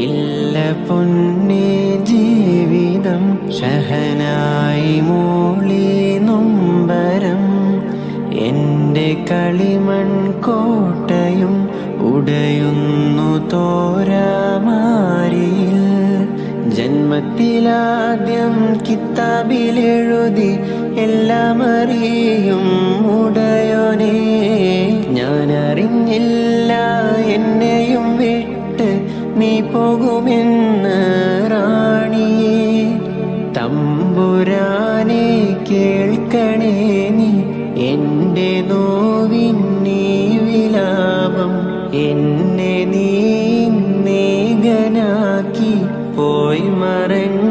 ഇല്ല പൊന്നേ ജീവിതം ഷഹനായി മൂളി നൊമ്പരം എൻ്റെ കളിമൺ കോട്ടയും ഉടയുന്നു തോരാമാരിയിൽ ജന്മത്തിലാദ്യം കിതാബിലെഴുതി എല്ലാം അറിയും ഉടയോനേ ഞാനറിഞ്ഞില്ല എന്നെയും വിട്ട് നീ പോകുമെന്ന് റാണിയേ തമ്പുരാനെ കേൾക്കണേ നീ എൻ്റെ നോവിന്നീ വിലാപം എന്നെ നീ നേകനാക്കി പോയി മറഞ്ഞ